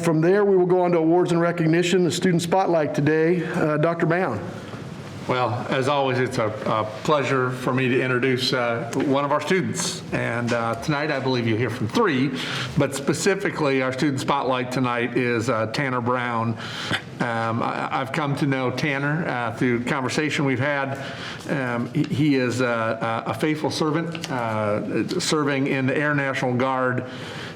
From there, we will go on to awards and recognition. The student spotlight today, Dr. Bound. Well, as always, it's a pleasure for me to introduce one of our students. And tonight, I believe you'll hear from three, but specifically, our student spotlight tonight is Tanner Brown. I've come to know Tanner through conversation we've had. He is a faithful servant, serving in the Air National Guard.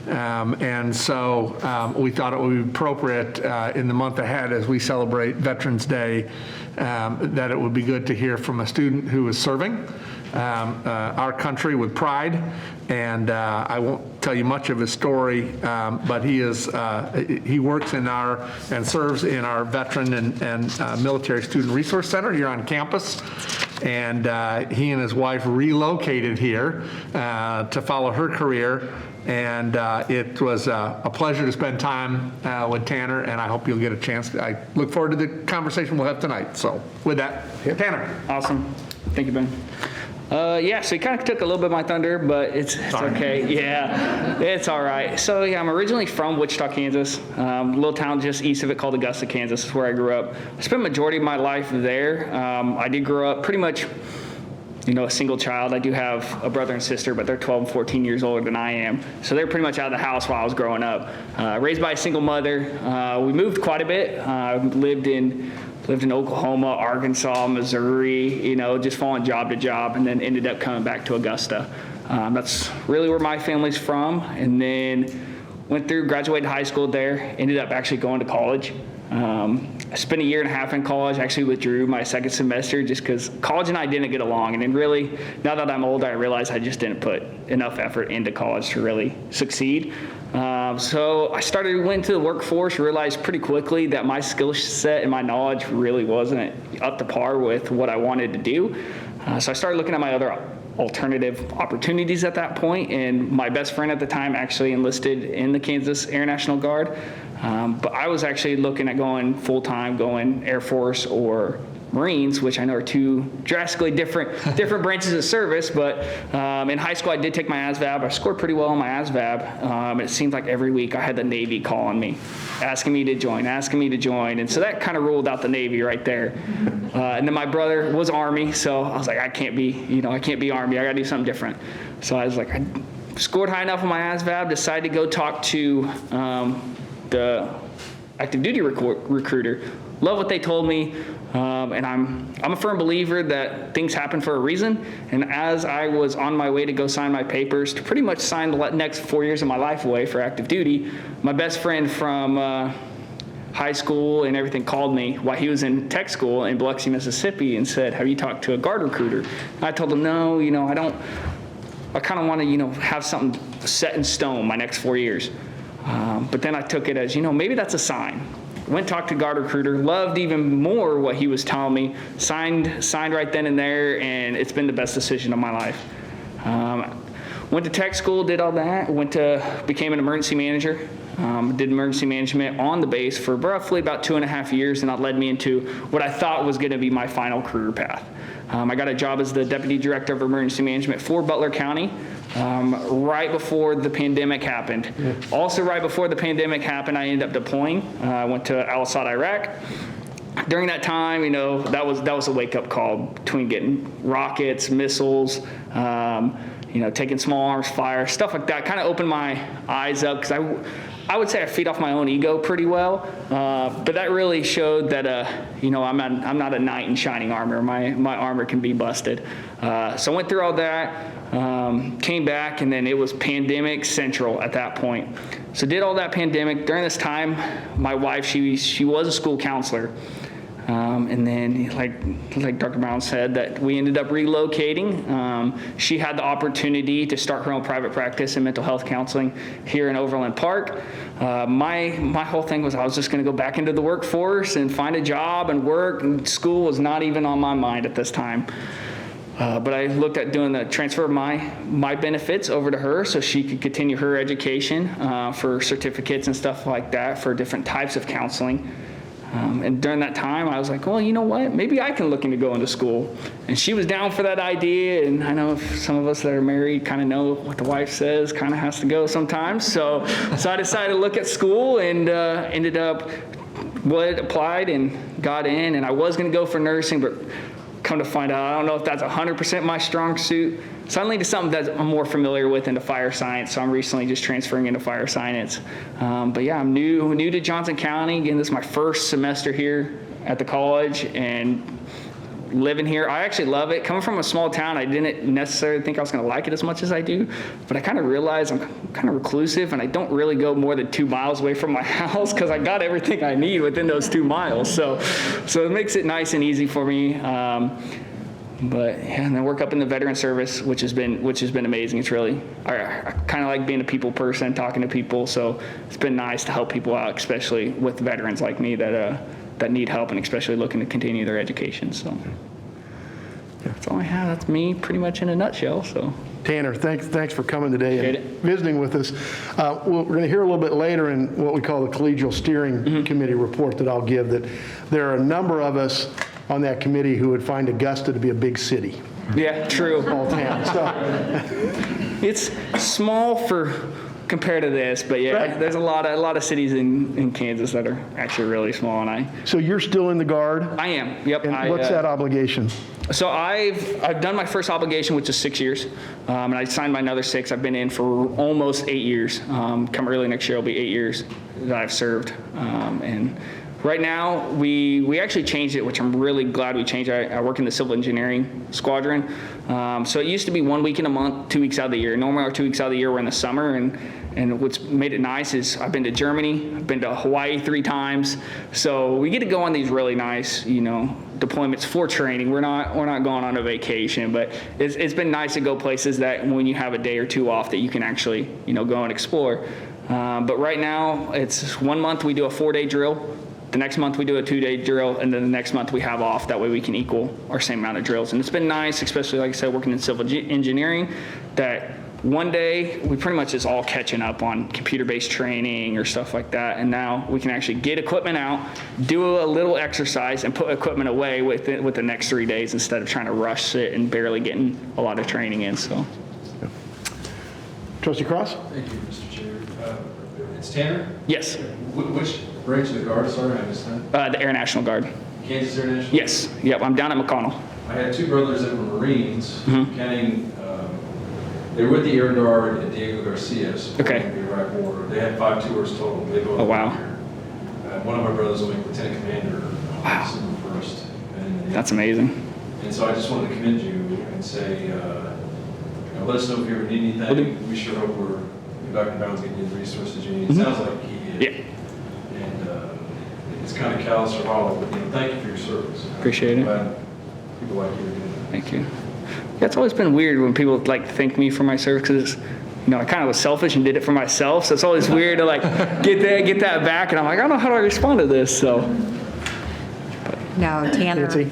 And so we thought it would be appropriate in the month ahead as we celebrate Veterans Day that it would be good to hear from a student who is serving our country with pride. And I won't tell you much of his story, but he works in and serves in our Veteran and Military Student Resource Center here on campus. And he and his wife relocated here to follow her career. And it was a pleasure to spend time with Tanner, and I hope you'll get a chance. I look forward to the conversation we'll have tonight. So with that, Tanner. Awesome. Thank you, Ben. Yeah, so he kind of took a little bit of my thunder, but it's okay. Yeah, it's all right. So yeah, I'm originally from Wichita, Kansas, a little town just east of it called Augusta, Kansas is where I grew up. I spent the majority of my life there. I did grow up pretty much, a single child. I do have a brother and sister, but they're 12 and 14 years older than I am. So they're pretty much out of the house while I was growing up. Raised by a single mother. We moved quite a bit. Lived in Oklahoma, Arkansas, Missouri, just falling job to job, and then ended up coming back to Augusta. That's really where my family's from. And then graduated high school there, ended up actually going to college. I spent a year and a half in college, actually withdrew my second semester just because college and I didn't get along. And then really, now that I'm older, I realized I just didn't put enough effort into college to really succeed. So I went into the workforce, realized pretty quickly that my skill set and my knowledge really wasn't up to par with what I wanted to do. So I started looking at my other alternative opportunities at that point, and my best friend at the time actually enlisted in the Kansas Air National Guard. But I was actually looking at going full-time, going Air Force or Marines, which I know are two drastically different branches of service. But in high school, I did take my ASVAB. I scored pretty well on my ASVAB. It seemed like every week I had the Navy calling me, asking me to join. And so that kind of ruled out the Navy right there. And then my brother was Army, so I was like, I can't be Army. I got to do something different. So I was like, I scored high enough on my ASVAB, decided to go talk to the active duty recruiter. Love what they told me, and I'm a firm believer that things happen for a reason. And as I was on my way to go sign my papers to pretty much sign the next 4 years of my life away for active duty, my best friend from high school and everything called me while he was in tech school in Biloxi, Mississippi, and said, "Have you talked to a Guard recruiter?" And I told him, "No, I don't. I kind of want to, have something set in stone my next 4 years." But then I took it as, maybe that's a sign. Went talked to Guard recruiter, loved even more what he was telling me, signed right then and there, and it's been the best decision of my life. Went to tech school, did all that, became an emergency manager, did emergency management on the base for roughly about 2.5 years, and that led me into what I thought was going to be my final career path. I got a job as the Deputy Director of Emergency Management for Butler County right before the pandemic happened. Yeah. Also right before the pandemic happened, I ended up deploying. I went to Al-Assad, Iraq. During that time, that was a wake-up call between getting rockets, missiles, taking small arms fire, stuff like that. Kind of opened my eyes up because I would say I feed off my own ego pretty well, but that really showed that I'm not a knight in shining armor. My armor can be busted. So I went through all that, came back, and then it was pandemic central at that point. So did all that pandemic. During this time, my wife, she was a school counselor. And then, like Dr. Brown said, that we ended up relocating. She had the opportunity to start her own private practice in mental health counseling here in Overland Park. My whole thing was I was just going to go back into the workforce and find a job and work, and school was not even on my mind at this time. But I looked at doing the transfer of my benefits over to her so she could continue her education for certificates and stuff like that for different types of counseling. And during that time, I was like, well, you know what? Maybe I can look into going to school. And she was down for that idea. And I know some of us that are married kind of know what the wife says kind of has to go sometimes. So I decided to look at school and ended up applied and got in. And I was going to go for nursing, but come to find out, I don't know if that's 100% my strong suit. Suddenly to something that I'm more familiar with into fire science, so I'm recently just transferring into fire science. But yeah, I'm new to Johnson County. Again, this is my first semester here at the college, and living here, I actually love it. Coming from a small town, I didn't necessarily think I was going to like it as much as I do, but I kind of realized I'm kind of reclusive, and I don't really go more than 2 miles away from my house because I got everything I need within those 2 miles. So it makes it nice and easy for me. But yeah, and then work up in the veteran service, which has been amazing. It's really, I kind of like being a people person, talking to people. So it's been nice to help people out, especially with veterans like me that need help and especially looking to continue their education. So that's all I have. That's me pretty much in a nutshell. So Tanner, thanks for coming today Appreciate and it. visiting with us. We're going to hear a little bit later in what we call the collegial steering committee report that I'll give, that there are a number of us on that committee who would find Augusta to be a big city, yeah, true. small town. So, It's small compared to this, but yeah, Right. there's a lot of cities in Kansas that are actually really small, and so you're still in the Guard? I am. Yep. And what's that obligation? So I've done my first obligation, which is 6 years, and I signed my another 6. I've been in for almost 8 years. Come early next year, it'll be 8 years that I've served. And right now, we actually changed it, which I'm really glad we changed. I work in the civil engineering squadron. So it used to be 1 week in a month, 2 weeks out of the year. Normally our 2 weeks out of the year were in the summer, and what's made it nice is I've been to Germany, I've been to Hawaii 3 times. So we get to go on these really nice, deployments for training. We're not going on a vacation, but it's been nice to go places that when you have a day or 2 off that you can actually, go and explore. But right now it's 1 month we do a 4-day drill. The next month we do a 2-day drill, and then the next month we have off. That way we can equal our same amount of drills. And it's been nice, especially like I said, working in civil engineering, that one day we pretty much is all catching up on computer-based training or stuff like that. And now we can actually get equipment out, do a little exercise, and put equipment away with the next 3 days instead of trying to rush it and barely getting a lot of training in. So, Trustee Cross? Thank you, Mr. Chair. It's Tanner? yes, Which branch of the Guard, sorry, I missed that? the Air National Guard. Kansas Air National? Yes, yep, I'm down at McConnell. I had 2 brothers that were Marines, Mm-hmm. counting, they were with the Air Guard at Diego Garcia, supporting Okay. the Iraq War. They had 5 tours total. They both Oh, wow. were here. One of my brothers will make Lieutenant Commander Wow. December 1st. That's amazing. And so I just wanted to commend you and say, let us know if you ever need anything. We sure hope we're back in bounds getting you the resources you need. It sounds like he did. Yeah. And it's kind of callous or hollow, but thank you for your service. Appreciate it. Glad people like you are doing that. Thank you. Yeah, it's always been weird when people thank me for my service because I kind of was selfish and did it for myself. So it's always weird to get that back, and I'm like, I don't know how do I respond to this. So No, Tanner, Nancy?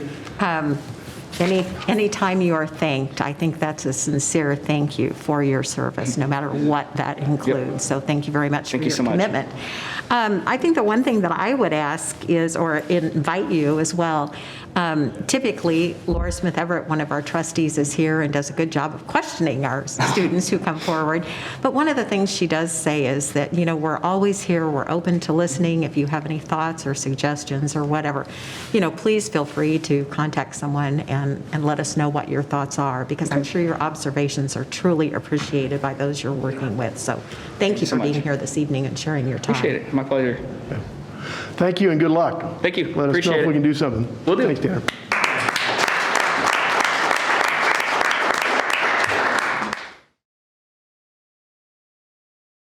anytime you are thanked, I think that's a sincere thank you for your service, no matter what that includes. So thank you very much for Thank you your so much. commitment. I think the one thing that I would ask is, or invite you as well, typically Laura Smith Everett, one of our trustees, is here and does a good job of questioning our students who come forward. But one of the things she does say is that, we're always here, we're open to listening. If you have any thoughts or suggestions or whatever, please feel free to contact someone and let us know what your thoughts are, because I'm sure your observations are truly appreciated by those you're working with. So thank you so for being much. here this evening and sharing your time. appreciate it. My pleasure. Thank you and good luck. Thank you. Let us know Appreciate if we it. can do something. Will do. Thanks, Tanner.